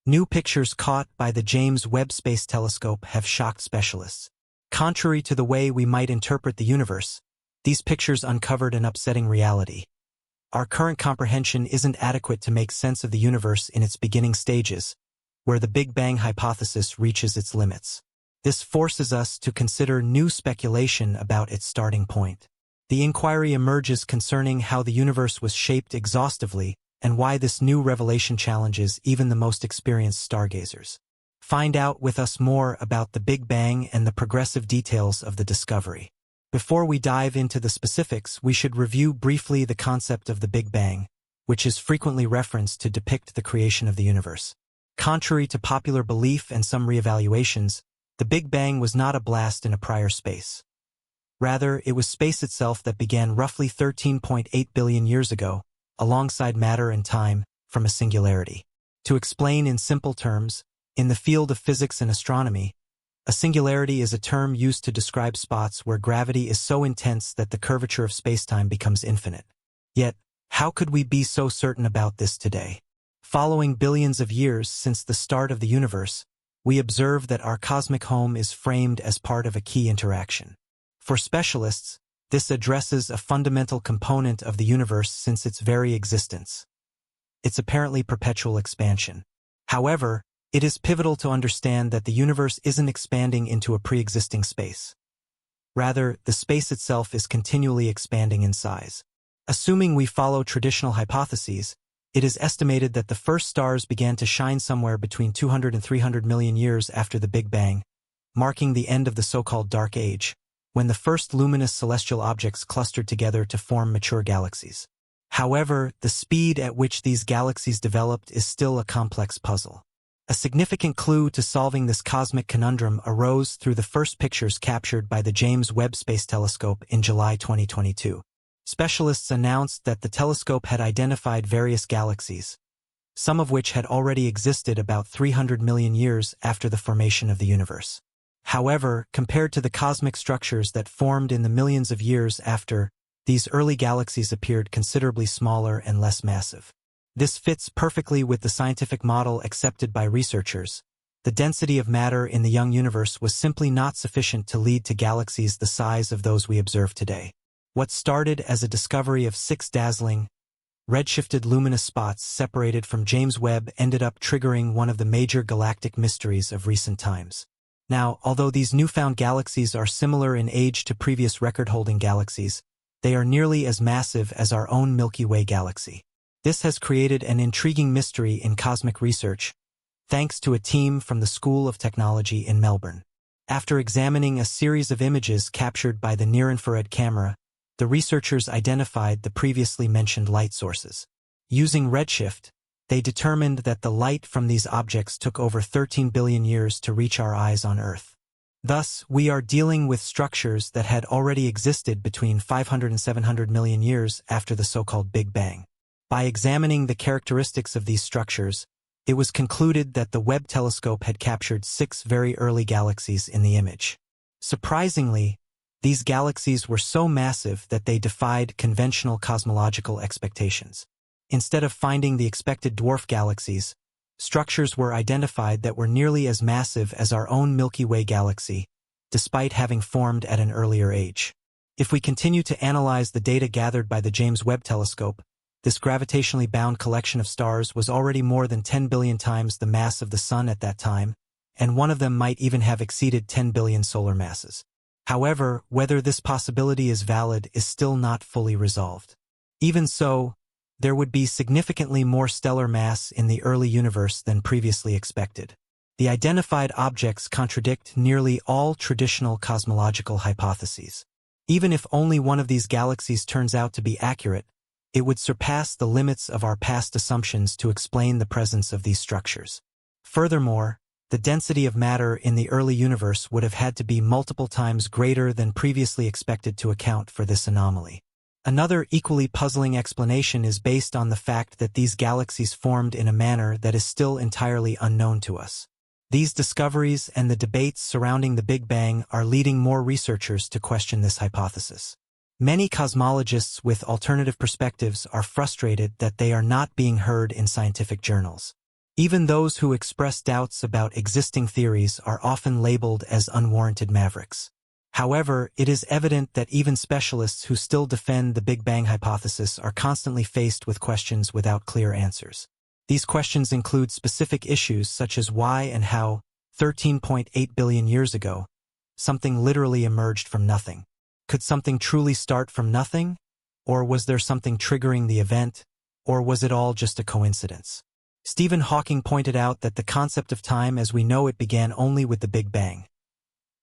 New pictures caught by the James Webb Space Telescope have shocked specialists. Contrary to the way we might interpret the universe, these pictures uncovered an upsetting reality. Our current comprehension isn't adequate to make sense of the universe in its beginning stages, where the Big Bang hypothesis reaches its limits. This forces us to consider new speculation about its starting point. The inquiry emerges concerning how the universe was shaped exhaustively and why this new revelation challenges even the most experienced stargazers. Find out with us more about the Big Bang and the progressive details of the discovery. Before we dive into the specifics, we should review briefly the concept of the Big Bang, which is frequently referenced to depict the creation of the universe. Contrary to popular belief and some reevaluations, the Big Bang was not a blast in a prior space. Rather, it was space itself that began roughly 13.8 billion years ago, alongside matter and time, from a singularity. To explain in simple terms, in the field of physics and astronomy, a singularity is a term used to describe spots where gravity is so intense that the curvature of spacetime becomes infinite. Yet, how could we be so certain about this today? Following billions of years since the start of the universe, we observe that our cosmic home is framed as part of a key interaction. For specialists, this addresses a fundamental component of the universe since its very existence: its apparently perpetual expansion. However, it is pivotal to understand that the universe isn't expanding into a pre-existing space. Rather, the space itself is continually expanding in size. Assuming we follow traditional hypotheses, it is estimated that the first stars began to shine somewhere between 200 and 300 million years after the Big Bang, marking the end of the so-called Dark Age, when the first luminous celestial objects clustered together to form mature galaxies. However, the speed at which these galaxies developed is still a complex puzzle. A significant clue to solving this cosmic conundrum arose through the first pictures captured by the James Webb Space Telescope in July 2022. Specialists announced that the telescope had identified various galaxies, some of which had already existed about 300 million years after the formation of the universe. However, compared to the cosmic structures that formed in the millions of years after, these early galaxies appeared considerably smaller and less massive. This fits perfectly with the scientific model accepted by researchers. The density of matter in the young universe was simply not sufficient to lead to galaxies the size of those we observe today. What started as a discovery of 6 dazzling, redshifted luminous spots separated from James Webb ended up triggering one of the major galactic mysteries of recent times. Now, although these newfound galaxies are similar in age to previous record-holding galaxies, they are nearly as massive as our own Milky Way galaxy. This has created an intriguing mystery in cosmic research, thanks to a team from the School of Technology in Melbourne. After examining a series of images captured by the near-infrared camera, the researchers identified the previously mentioned light sources. Using redshift, they determined that the light from these objects took over 13 billion years to reach our eyes on Earth. Thus, we are dealing with structures that had already existed between 500 and 700 million years after the so-called Big Bang. By examining the characteristics of these structures, it was concluded that the Webb telescope had captured 6 very early galaxies in the image. Surprisingly, these galaxies were so massive that they defied conventional cosmological expectations. Instead of finding the expected dwarf galaxies, structures were identified that were nearly as massive as our own Milky Way galaxy, despite having formed at an earlier age. If we continue to analyze the data gathered by the James Webb Telescope, this gravitationally bound collection of stars was already more than 10 billion times the mass of the Sun at that time, and one of them might even have exceeded 10 billion solar masses. However, whether this possibility is valid is still not fully resolved. Even so, there would be significantly more stellar mass in the early universe than previously expected. The identified objects contradict nearly all traditional cosmological hypotheses. Even if only one of these galaxies turns out to be accurate, it would surpass the limits of our past assumptions to explain the presence of these structures. Furthermore, the density of matter in the early universe would have had to be multiple times greater than previously expected to account for this anomaly. Another equally puzzling explanation is based on the fact that these galaxies formed in a manner that is still entirely unknown to us. These discoveries and the debates surrounding the Big Bang are leading more researchers to question this hypothesis. Many cosmologists with alternative perspectives are frustrated that they are not being heard in scientific journals. Even those who express doubts about existing theories are often labeled as unwarranted mavericks. However, it is evident that even specialists who still defend the Big Bang hypothesis are constantly faced with questions without clear answers. These questions include specific issues such as why and how, 13.8 billion years ago, something literally emerged from nothing. Could something truly start from nothing? Or was there something triggering the event? Or was it all just a coincidence? Stephen Hawking pointed out that the concept of time as we know it began only with the Big Bang.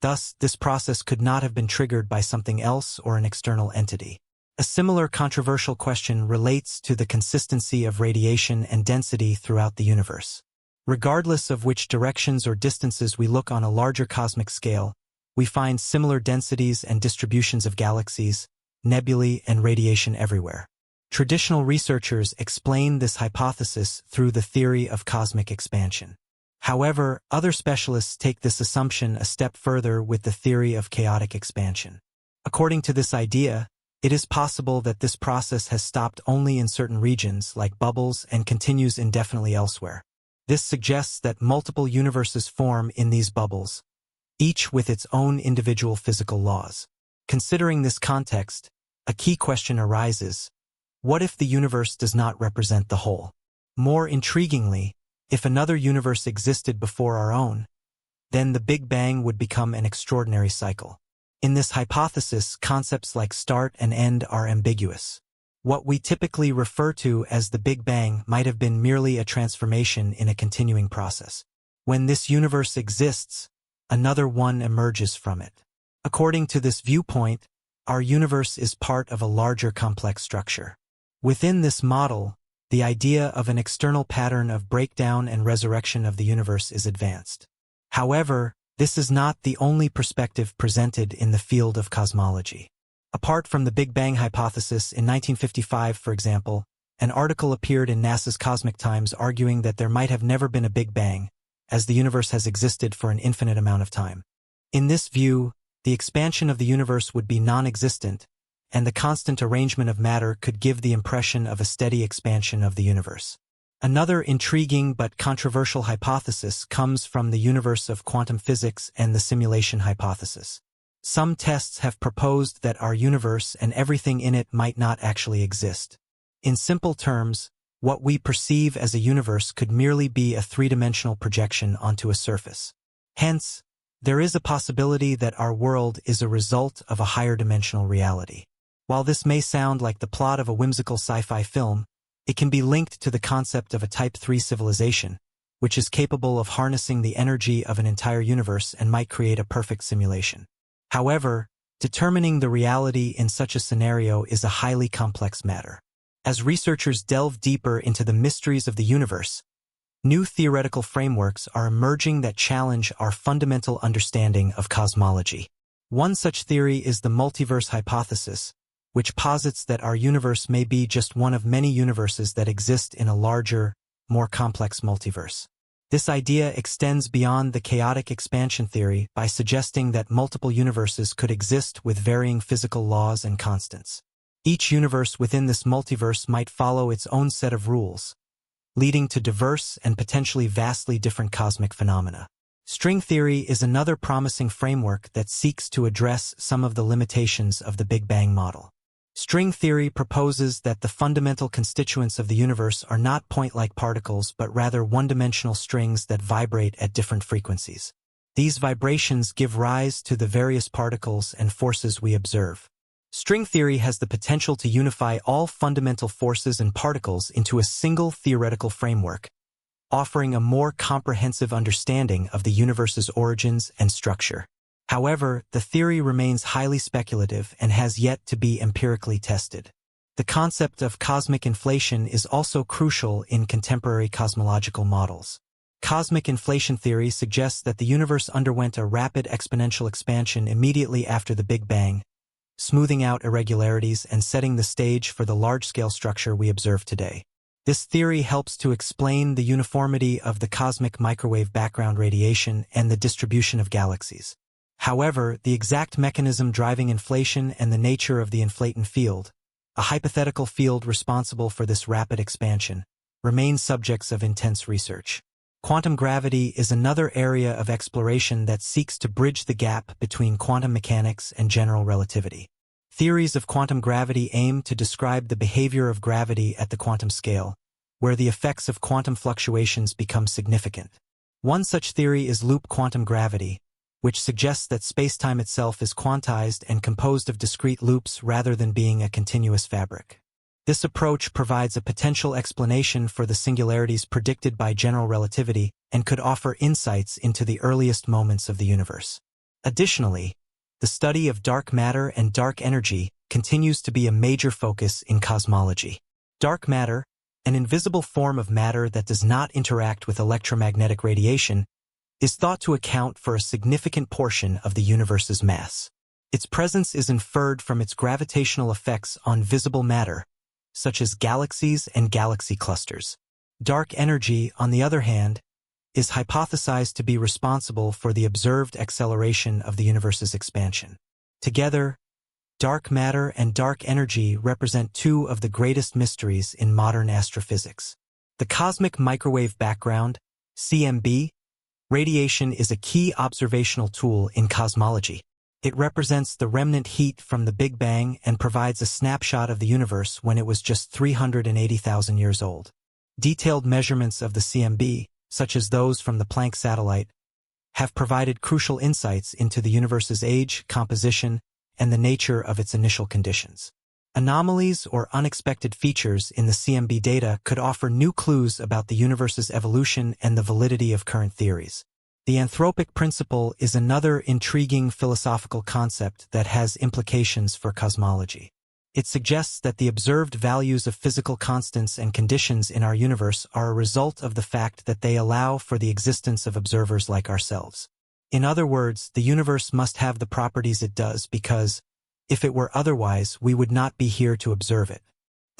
Thus, this process could not have been triggered by something else or an external entity. A similar controversial question relates to the consistency of radiation and density throughout the universe. Regardless of which directions or distances we look on a larger cosmic scale, we find similar densities and distributions of galaxies, nebulae, and radiation everywhere. Traditional researchers explain this hypothesis through the theory of cosmic expansion. However, other specialists take this assumption a step further with the theory of chaotic expansion. According to this idea, it is possible that this process has stopped only in certain regions, like bubbles, and continues indefinitely elsewhere. This suggests that multiple universes form in these bubbles, each with its own individual physical laws. Considering this context, a key question arises: what if the universe does not represent the whole? More intriguingly, if another universe existed before our own, then the Big Bang would become an extraordinary cycle. In this hypothesis, concepts like start and end are ambiguous. What we typically refer to as the Big Bang might have been merely a transformation in a continuing process. When this universe exists, another one emerges from it. According to this viewpoint, our universe is part of a larger complex structure. Within this model, the idea of an external pattern of breakdown and resurrection of the universe is advanced. However, this is not the only perspective presented in the field of cosmology. Apart from the Big Bang hypothesis, in 1955, for example, an article appeared in NASA's Cosmic Times arguing that there might have never been a Big Bang, as the universe has existed for an infinite amount of time. In this view, the expansion of the universe would be non-existent, and the constant arrangement of matter could give the impression of a steady expansion of the universe. Another intriguing but controversial hypothesis comes from the universe of quantum physics and the simulation hypothesis. Some tests have proposed that our universe and everything in it might not actually exist. In simple terms, what we perceive as a universe could merely be a three-dimensional projection onto a surface. Hence, there is a possibility that our world is a result of a higher dimensional reality. While this may sound like the plot of a whimsical sci-fi film, it can be linked to the concept of a Type 3 civilization, which is capable of harnessing the energy of an entire universe and might create a perfect simulation. However, determining the reality in such a scenario is a highly complex matter. As researchers delve deeper into the mysteries of the universe, new theoretical frameworks are emerging that challenge our fundamental understanding of cosmology. One such theory is the multiverse hypothesis, which posits that our universe may be just one of many universes that exist in a larger, more complex multiverse. This idea extends beyond the chaotic expansion theory by suggesting that multiple universes could exist with varying physical laws and constants. Each universe within this multiverse might follow its own set of rules, leading to diverse and potentially vastly different cosmic phenomena. String theory is another promising framework that seeks to address some of the limitations of the Big Bang model. String theory proposes that the fundamental constituents of the universe are not point-like particles but rather one-dimensional strings that vibrate at different frequencies. These vibrations give rise to the various particles and forces we observe. String theory has the potential to unify all fundamental forces and particles into a single theoretical framework, offering a more comprehensive understanding of the universe's origins and structure. However, the theory remains highly speculative and has yet to be empirically tested. The concept of cosmic inflation is also crucial in contemporary cosmological models. Cosmic inflation theory suggests that the universe underwent a rapid exponential expansion immediately after the Big Bang, smoothing out irregularities and setting the stage for the large-scale structure we observe today. This theory helps to explain the uniformity of the cosmic microwave background radiation and the distribution of galaxies. However, the exact mechanism driving inflation and the nature of the inflaton field, a hypothetical field responsible for this rapid expansion, remain subjects of intense research. Quantum gravity is another area of exploration that seeks to bridge the gap between quantum mechanics and general relativity. Theories of quantum gravity aim to describe the behavior of gravity at the quantum scale, where the effects of quantum fluctuations become significant. One such theory is loop quantum gravity, which suggests that spacetime itself is quantized and composed of discrete loops rather than being a continuous fabric. This approach provides a potential explanation for the singularities predicted by general relativity and could offer insights into the earliest moments of the universe. Additionally, the study of dark matter and dark energy continues to be a major focus in cosmology. Dark matter, an invisible form of matter that does not interact with electromagnetic radiation, is thought to account for a significant portion of the universe's mass. Its presence is inferred from its gravitational effects on visible matter, such as galaxies and galaxy clusters. Dark energy, on the other hand, is hypothesized to be responsible for the observed acceleration of the universe's expansion. Together, dark matter and dark energy represent two of the greatest mysteries in modern astrophysics. The cosmic microwave background, CMB, radiation is a key observational tool in cosmology. It represents the remnant heat from the Big Bang and provides a snapshot of the universe when it was just 380,000 years old. Detailed measurements of the CMB, such as those from the Planck satellite, have provided crucial insights into the universe's age, composition, and the nature of its initial conditions. Anomalies or unexpected features in the CMB data could offer new clues about the universe's evolution and the validity of current theories. The anthropic principle is another intriguing philosophical concept that has implications for cosmology. It suggests that the observed values of physical constants and conditions in our universe are a result of the fact that they allow for the existence of observers like ourselves. In other words, the universe must have the properties it does because, if it were otherwise, we would not be here to observe it.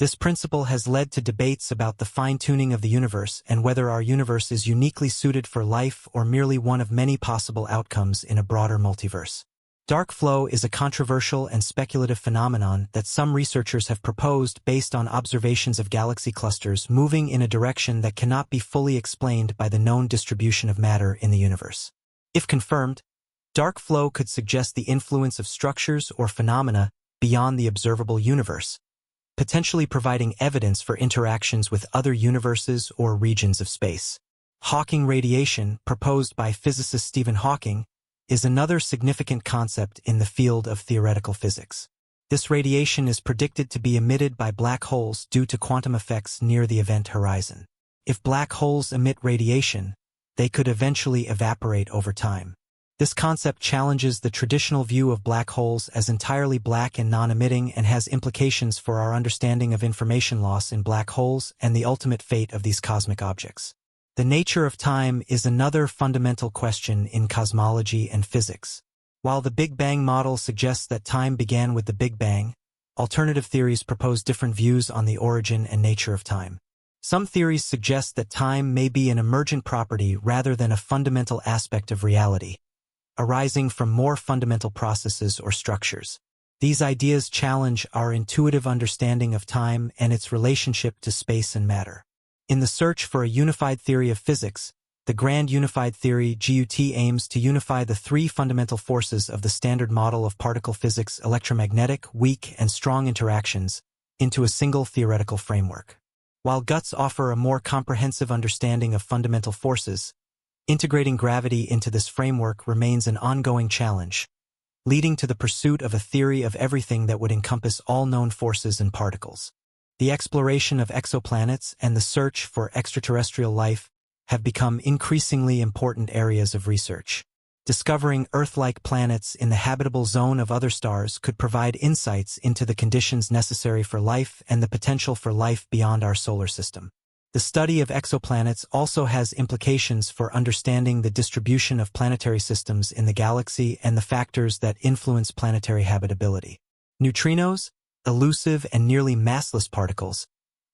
This principle has led to debates about the fine-tuning of the universe and whether our universe is uniquely suited for life or merely one of many possible outcomes in a broader multiverse. Dark flow is a controversial and speculative phenomenon that some researchers have proposed based on observations of galaxy clusters moving in a direction that cannot be fully explained by the known distribution of matter in the universe. If confirmed, dark flow could suggest the influence of structures or phenomena beyond the observable universe, potentially providing evidence for interactions with other universes or regions of space. Hawking radiation, proposed by physicist Stephen Hawking, is another significant concept in the field of theoretical physics. This radiation is predicted to be emitted by black holes due to quantum effects near the event horizon. If black holes emit radiation, they could eventually evaporate over time. This concept challenges the traditional view of black holes as entirely black and non-emitting and has implications for our understanding of information loss in black holes and the ultimate fate of these cosmic objects. The nature of time is another fundamental question in cosmology and physics. While the Big Bang model suggests that time began with the Big Bang, alternative theories propose different views on the origin and nature of time. Some theories suggest that time may be an emergent property rather than a fundamental aspect of reality, arising from more fundamental processes or structures. These ideas challenge our intuitive understanding of time and its relationship to space and matter. In the search for a unified theory of physics, the Grand Unified Theory (GUT) aims to unify the three fundamental forces of the standard model of particle physics, electromagnetic, weak, and strong interactions, into a single theoretical framework. While GUTs offer a more comprehensive understanding of fundamental forces, integrating gravity into this framework remains an ongoing challenge, leading to the pursuit of a theory of everything that would encompass all known forces and particles. The exploration of exoplanets and the search for extraterrestrial life have become increasingly important areas of research. Discovering Earth-like planets in the habitable zone of other stars could provide insights into the conditions necessary for life and the potential for life beyond our solar system. The study of exoplanets also has implications for understanding the distribution of planetary systems in the galaxy and the factors that influence planetary habitability. Neutrinos, elusive and nearly massless particles,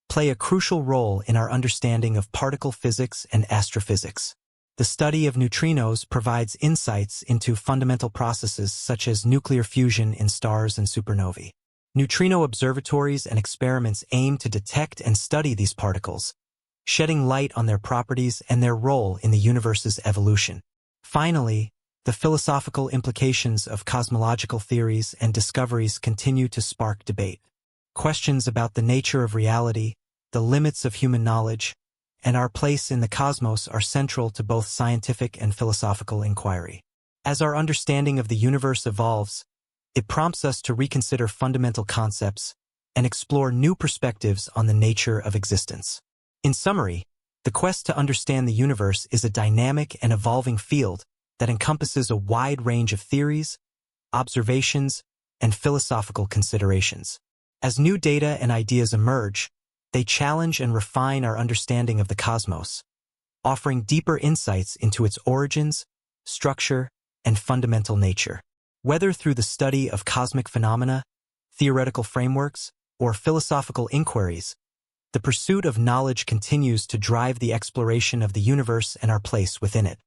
play a crucial role in our understanding of particle physics and astrophysics. The study of neutrinos provides insights into fundamental processes such as nuclear fusion in stars and supernovae. Neutrino observatories and experiments aim to detect and study these particles, shedding light on their properties and their role in the universe's evolution. Finally, the philosophical implications of cosmological theories and discoveries continue to spark debate. Questions about the nature of reality, the limits of human knowledge, and our place in the cosmos are central to both scientific and philosophical inquiry. As our understanding of the universe evolves, it prompts us to reconsider fundamental concepts and explore new perspectives on the nature of existence. In summary, the quest to understand the universe is a dynamic and evolving field that encompasses a wide range of theories, observations, and philosophical considerations. As new data and ideas emerge, they challenge and refine our understanding of the cosmos, offering deeper insights into its origins, structure, and fundamental nature. Whether through the study of cosmic phenomena, theoretical frameworks, or philosophical inquiries, the pursuit of knowledge continues to drive the exploration of the universe and our place within it.